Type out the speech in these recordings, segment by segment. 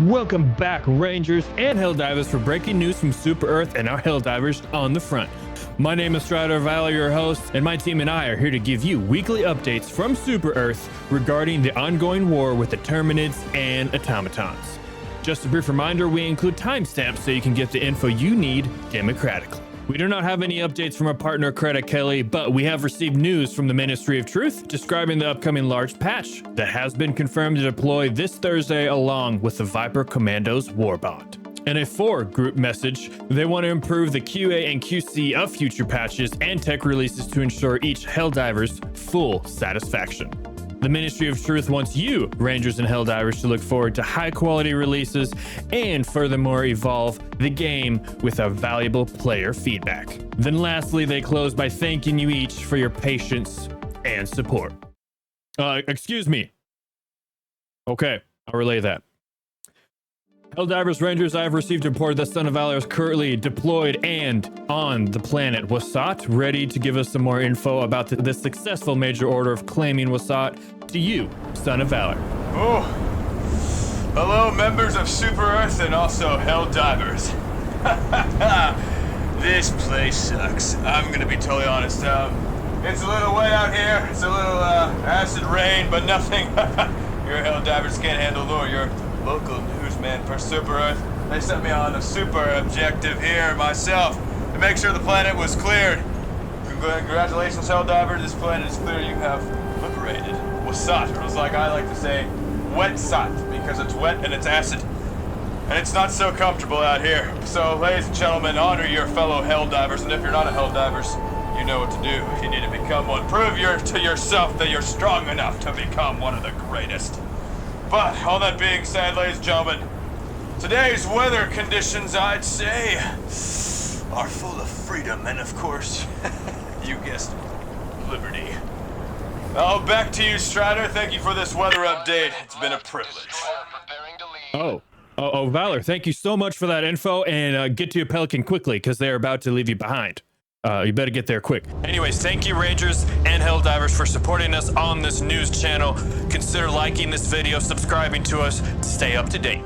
Welcome back, Rangers and Helldivers, for breaking news from Super Earth and our Helldivers on the front. My name is StriderOfValor, your host, and my team and I are here to give you weekly updates from Super Earth regarding the ongoing war with the Terminids and automatons. Just a brief reminder, we include timestamps so you can get the info you need democratically. We do not have any updates from our partner Credit Kelly, but we have received news from the Ministry of Truth describing the upcoming large patch that has been confirmed to deploy this Thursday along with the Viper Commandos warbond. In a group message, they want to improve the QA and QC of future patches and tech releases to ensure each Helldiver's full satisfaction. The Ministry of Truth wants you, Rangers and Helldivers, to look forward to high-quality releases and furthermore evolve the game with our valuable player feedback. Then lastly, they close by thanking you each for your patience and support. Excuse me. Okay, I'll relay that. Helldivers, Rangers, I have received a report that SonOfValor is currently deployed and on the planet Wasat, ready to give us some more info about the successful major order of claiming Wasat to you, SonOfValor. Oh, hello members of Super Earth and also Helldivers. This place sucks. I'm gonna be totally honest. It's a little wet out here. It's a little acid rain, but nothing your Helldivers can't handle, nor your local newsman for Super Earth. They sent me on a super objective here myself to make sure the planet was cleared. Congratulations, Helldiver. This planet is clear. You have liberated Wasat, or as like I like to say, wet-sat, because it's wet and it's acid. And it's not so comfortable out here. So, ladies and gentlemen, honor your fellow Helldivers, and if you're not a Helldivers, you know what to do. You need to become one. Prove to yourself that you're strong enough to become one of the greatest. But, all that being said, ladies and gentlemen, today's weather conditions, I'd say, are full of freedom and, of course, you guessed it, liberty. Now, back to you, Strider. Thank you for this weather update. It's been a privilege. Oh, Valor, thank you so much for that info, and get to your Pelican quickly, because they're about to leave you behind. You better get there quick. Anyways, thank you, Rangers and Helldivers, for supporting us on this news channel. Consider liking this video, subscribing to us to stay up to date.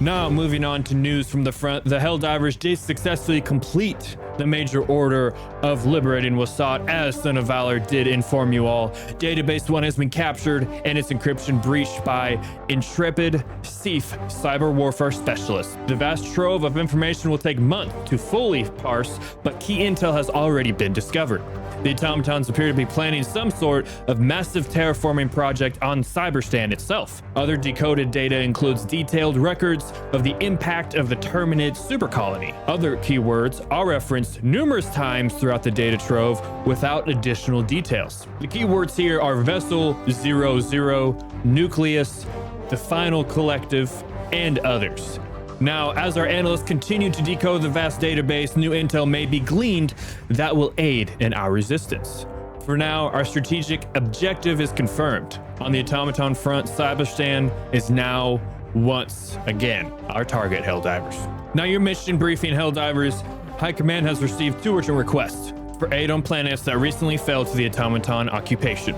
Now, moving on to news from the front, the Helldivers did successfully complete the major order of liberating Wasat, as SonOfValor did inform you all. Database 1 has been captured and its encryption breached by intrepid Thief cyber warfare specialists. The vast trove of information will take months to fully parse, but key intel has already been discovered. The automatons appear to be planning some sort of massive terraforming project on Cyberstan itself. Other decoded data includes detailed records of the impact of the Terminid super colony. Other keywords are referenced numerous times throughout the data trove without additional details. The keywords here are Vessel 00, Nucleus, the Final Collective, and others. Now, as our analysts continue to decode the vast database, new intel may be gleaned that will aid in our resistance. For now, our strategic objective is confirmed. On the automaton front, Cyberstan is now once again our target, Helldivers. Now, your mission briefing, Helldivers. High Command has received 2 urgent requests for aid on planets that recently fell to the automaton occupation.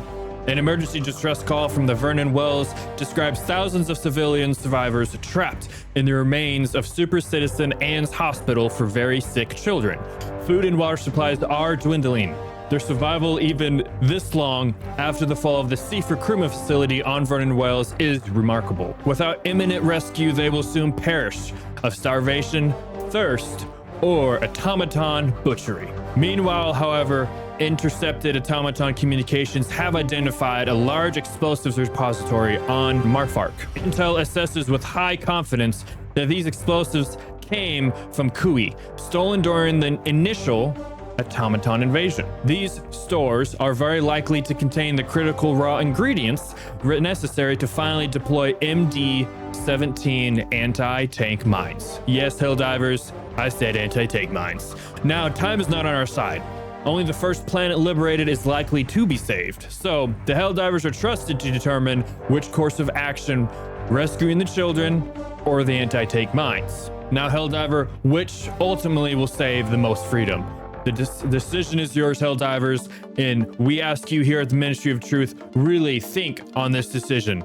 An emergency distress call from the Vernon Wells describes thousands of civilian survivors trapped in the remains of Super Citizen Anne's Hospital for very sick children. Food and water supplies are dwindling. Their survival, even this long after the fall of the Seafer Crewman facility on Vernon Wells, is remarkable. Without imminent rescue, they will soon perish of starvation, thirst, or automaton butchery. Meanwhile, however, intercepted automaton communications have identified a large explosives repository on Marfark. Intel assesses with high confidence that these explosives came from Kui, stolen during the initial automaton invasion. These stores are very likely to contain the critical raw ingredients necessary to finally deploy MD-17 anti-tank mines. Yes, Helldivers, I said anti-tank mines. Now, time is not on our side. Only the first planet liberated is likely to be saved. So, the Helldivers are trusted to determine which course of action, rescuing the children or the anti-tank mines. Now, Helldiver, which ultimately will save the most freedom? The decision is yours, Helldivers, and we ask you here at the Ministry of Truth, really think on this decision.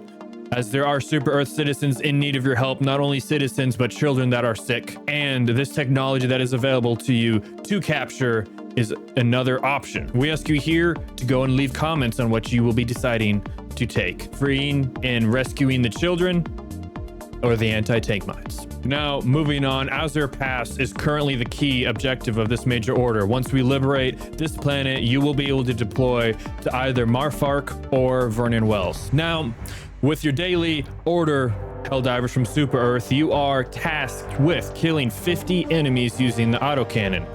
as there are Super Earth citizens in need of your help, not only citizens, but children that are sick. And this technology that is available to you to capture is another option. We ask you here to go and leave comments on what you will be deciding to take, freeing and rescuing the children or the anti-tank mines. Now, moving on, Azure Pass is currently the key objective of this major order. Once we liberate this planet, you will be able to deploy to either Marfark or Vernon Wells. Now, with your daily order, Helldivers from Super Earth, you are tasked with killing 50 enemies using the autocannon.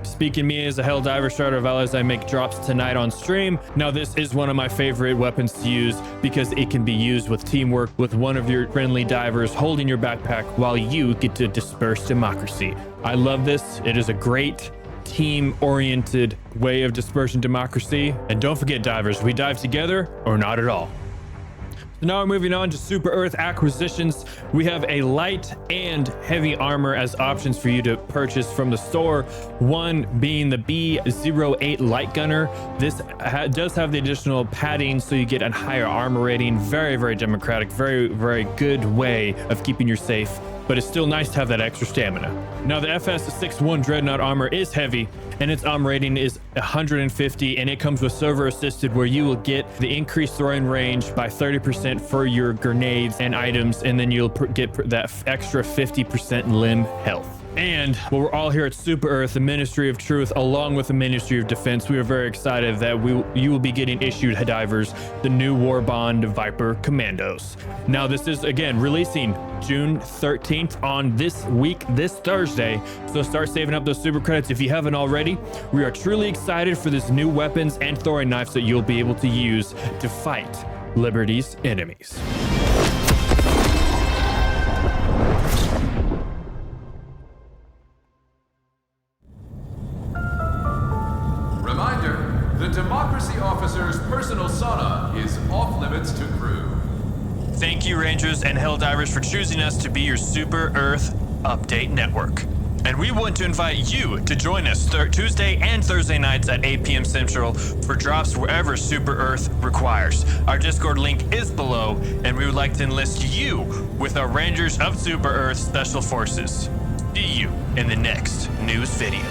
Speaking me as a Helldiver, StriderOfValor, as I make drops tonight on stream. Now, this is one of my favorite weapons to use because it can be used with teamwork with one of your friendly divers holding your backpack while you get to disperse democracy. I love this. It is a great team-oriented way of dispersing democracy. And don't forget, divers, we dive together or not at all. Now we're moving on to Super Earth acquisitions. We have a light and heavy armor as options for you to purchase from the store. One being the B08 light gunner. This does have the additional padding, so you get a higher armor rating. Very, very democratic, very, very good way of keeping you safe, but it's still nice to have that extra stamina. Now the FS61 Dreadnought armor is heavy, and its armor rating is 150, and it comes with server assisted, where you will get the increased throwing range by 30% for your grenades and items, and then you'll get that extra 50% limb health. And while we're all here at Super Earth, the Ministry of Truth, along with the Ministry of Defense, we are very excited that you will be getting issued, divers, the new Warbond Viper Commandos. Now, this is, again, releasing June 13th on this week, this Thursday. So start saving up those super credits if you haven't already. We are truly excited for these new weapons and throwing knives that you'll be able to use to fight Liberty's enemies. Reminder, the Democracy Officer's personal sauna is off limits to crew. Thank you, Rangers and Helldivers, for choosing us to be your Super Earth Update Network. And we want to invite you to join us Tuesday and Thursday nights at 8 p.m. Central for drops wherever Super Earth requires. Our Discord link is below, and we would like to enlist you with our Rangers of Super Earth Special Forces. See you in the next news video.